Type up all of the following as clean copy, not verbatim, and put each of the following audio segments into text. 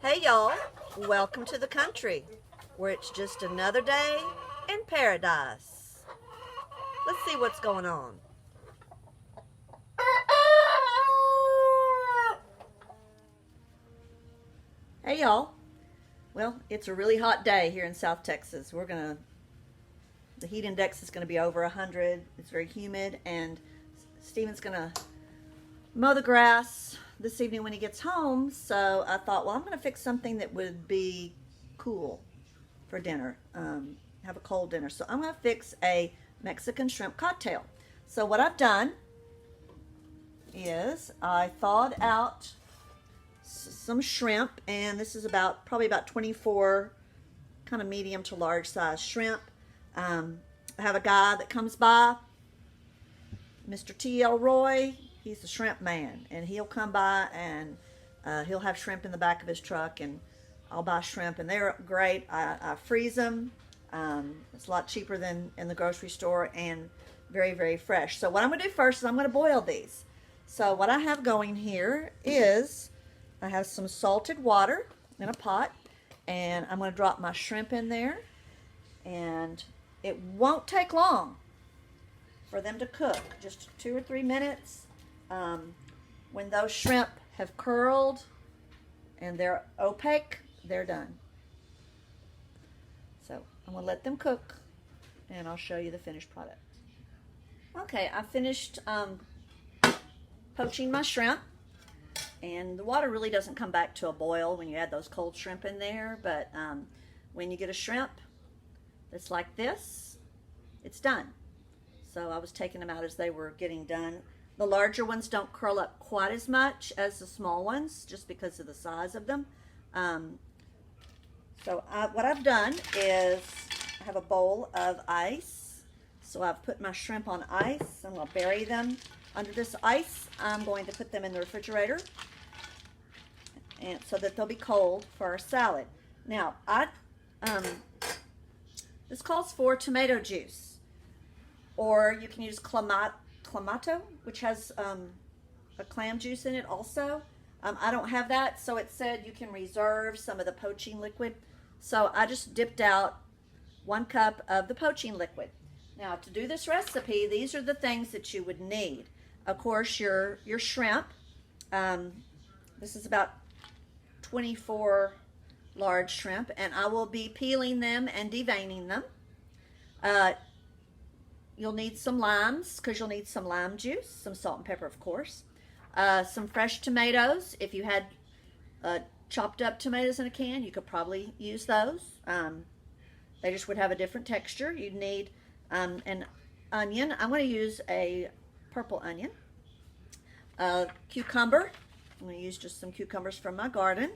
Hey y'all, welcome to the country where it's just another day in paradise. Let's see what's going on. Hey y'all, well, it's a really hot day here in South Texas. The heat index is gonna be over 100. It's very humid, and Steven's gonna mow the grass this evening when he gets home. So I thought, well, I'm gonna fix something that would be cool for dinner, have a cold dinner. So I'm going to fix a Mexican shrimp cocktail. So what I've done is I thawed out some shrimp, and this is probably about 24 kind of medium to large size shrimp. I have a guy that comes by, Mr. T.L. Roy. He's the shrimp man, and he'll come by and he'll have shrimp in the back of his truck, and I'll buy shrimp, and they're great. I freeze them. It's a lot cheaper than in the grocery store, and very, very fresh. So what I'm going to do first is I'm going to boil these. So what I have going here is I have some salted water in a pot, and I'm going to drop my shrimp in there, and it won't take long for them to cook, just 2 or 3 minutes. When those shrimp have curled and they're opaque, they're done. So I'm going to let them cook, and I'll show you the finished product. Okay, I finished poaching my shrimp, and the water really doesn't come back to a boil when you add those cold shrimp in there, but when you get a shrimp that's like this, it's done. So I was taking them out as they were getting done. The larger ones don't curl up quite as much as the small ones, just because of the size of them. What I've done is I have a bowl of ice. So I've put my shrimp on ice. I'm going to bury them under this ice. I'm going to put them in the refrigerator, and so that they'll be cold for our salad. Now, this calls for tomato juice, or you can use Clamato, which has a clam juice in it also. I don't have that, so it said you can reserve some of the poaching liquid. So I just dipped out 1 cup of the poaching liquid. Now, to do this recipe, these are the things that you would need. Of course, your shrimp. This is about 24 large shrimp, and I will be peeling them and deveining them. You'll need some limes, because you'll need some lime juice, some salt and pepper, of course. Some fresh tomatoes. If you had chopped up tomatoes in a can, you could probably use those. They just would have a different texture. You'd need an onion. I'm going to use a purple onion. Cucumber. I'm going to use just some cucumbers from my garden,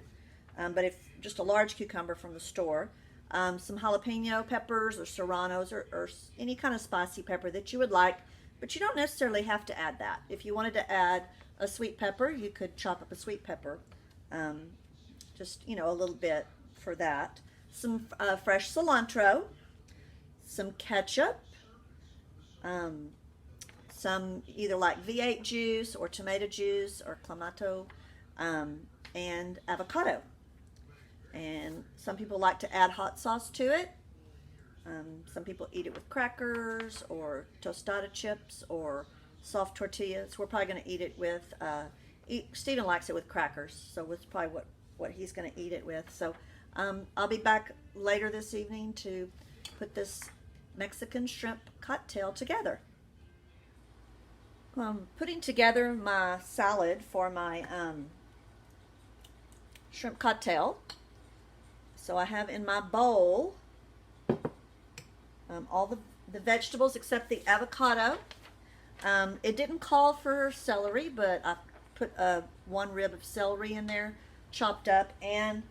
but if just a large cucumber from the store. Some jalapeno peppers or serranos, or any kind of spicy pepper that you would like, but you don't necessarily have to add that. If you wanted to add a sweet pepper, you could chop up a sweet pepper, just, a little bit for that. Some fresh cilantro, some ketchup, some either like V8 juice or tomato juice or Clamato, and avocado. And some people like to add hot sauce to it. Some people eat it with crackers or tostada chips or soft tortillas. We're probably going to eat it with, Stephen likes it with crackers, so that's probably what he's going to eat it with. So I'll be back later this evening to put this Mexican shrimp cocktail together. I'm putting together my salad for my shrimp cocktail. So I have in my bowl all the vegetables except the avocado. It didn't call for celery, but I put 1 rib of celery in there, chopped up, and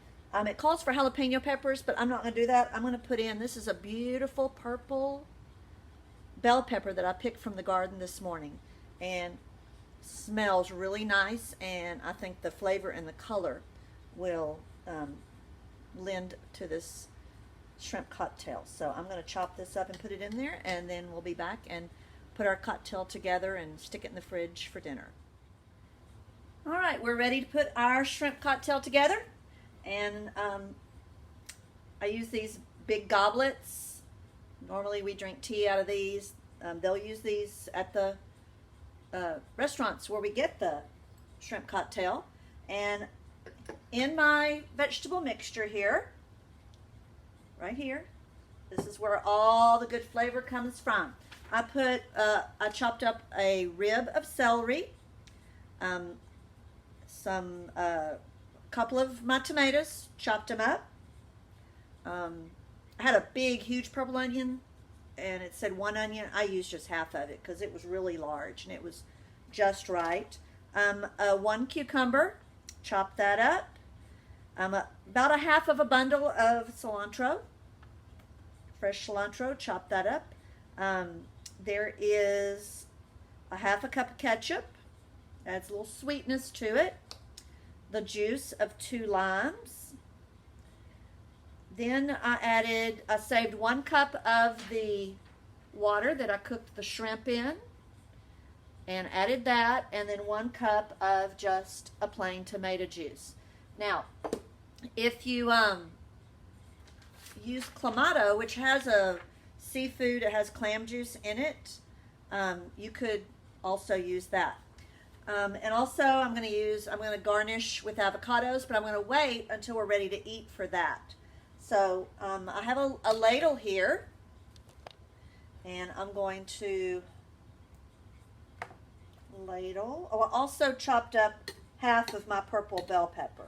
it calls for jalapeno peppers, but I'm not going to do that. I'm going to put in, this is a beautiful purple bell pepper that I picked from the garden this morning, and smells really nice, and I think the flavor and the color will lend to this shrimp cocktail. So I'm going to chop this up and put it in there, and then we'll be back and put our cocktail together and stick it in the fridge for dinner. All right, we're ready to put our shrimp cocktail together. And I use these big goblets. Normally we drink tea out of these. They'll use these at the restaurants where we get the shrimp cocktail. And in my vegetable mixture here, right here, this is where all the good flavor comes from. I chopped up a rib of celery, couple of my tomatoes, chopped them up. I had a big, huge purple onion, and it said 1 onion. I used just half of it because it was really large and it was just right. 1 cucumber, chop that up. About a half of a bundle of cilantro, fresh cilantro, chop that up. There is a half a cup of ketchup, adds a little sweetness to it. The juice of 2 limes. Then I saved 1 cup of the water that I cooked the shrimp in and added that, and then 1 cup of just a plain tomato juice. Now, if you use Clamato, which has a seafood, it has clam juice in it, you could also use that. And also I'm going to garnish with avocados, but I'm going to wait until we're ready to eat for that. So I have a ladle here, and I'm going to ladle. Oh, I also chopped up half of my purple bell pepper.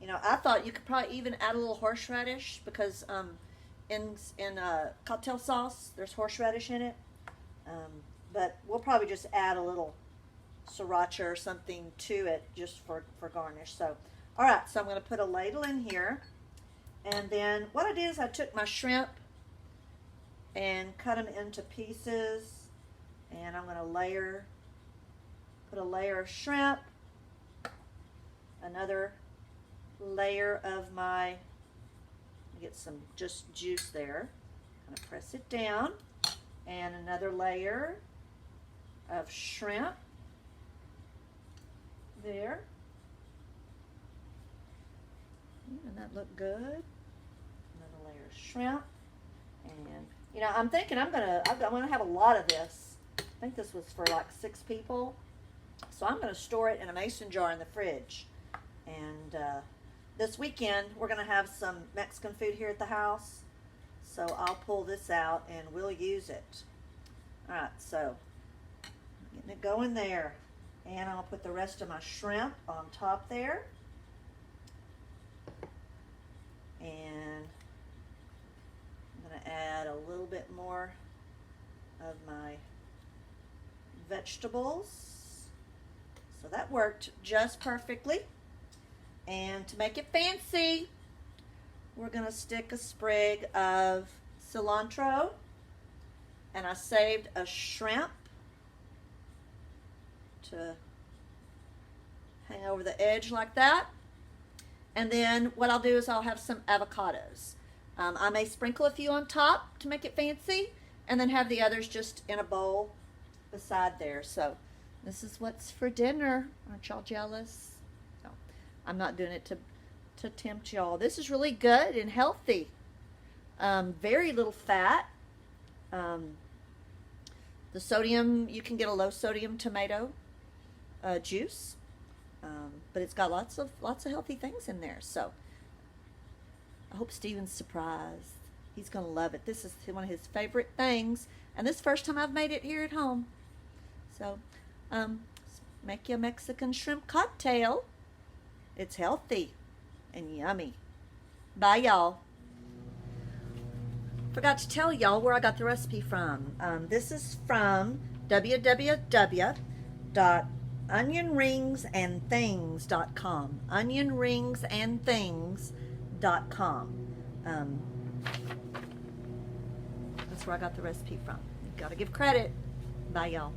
You know, I thought you could probably even add a little horseradish because in cocktail sauce there's horseradish in it. But we'll probably just add a little sriracha or something to it just for garnish. So, all right, so I'm going to put a ladle in here. And then what I did is I took my shrimp and cut them into pieces. And I'm going to put a layer of shrimp, another layer of my, get some just juice there. I'm going to press it down. And another layer of shrimp there. Doesn't that look good? Another layer of shrimp. And you know, I'm thinking I'm gonna have a lot of this. I think this was for like 6 people. So I'm gonna store it in a mason jar in the fridge. And this weekend we're gonna have some Mexican food here at the house. So I'll pull this out and we'll use it. All right, so getting it going there. And I'll put the rest of my shrimp on top there. And I'm going to add a little bit more of my vegetables. So that worked just perfectly. And to make it fancy, we're going to stick a sprig of cilantro, and I saved a shrimp to hang over the edge like that. And then what I'll do is I'll have some avocados. I may sprinkle a few on top to make it fancy, and then have the others just in a bowl beside there. So this is what's for dinner. Aren't y'all jealous? No, I'm not doing it to tempt y'all. This is really good and healthy. Very little fat. The sodium, you can get a low sodium tomato juice, but it's got lots of healthy things in there. So I hope Steven's surprised. He's gonna love it. This is one of his favorite things, and this is the first time I've made it here at home. So make you a Mexican shrimp cocktail. It's healthy and yummy. Bye, y'all. Forgot to tell y'all where I got the recipe from. This is from www.onionringsandthings.com. Onionringsandthings.com. That's where I got the recipe from. You gotta give credit. Bye, y'all.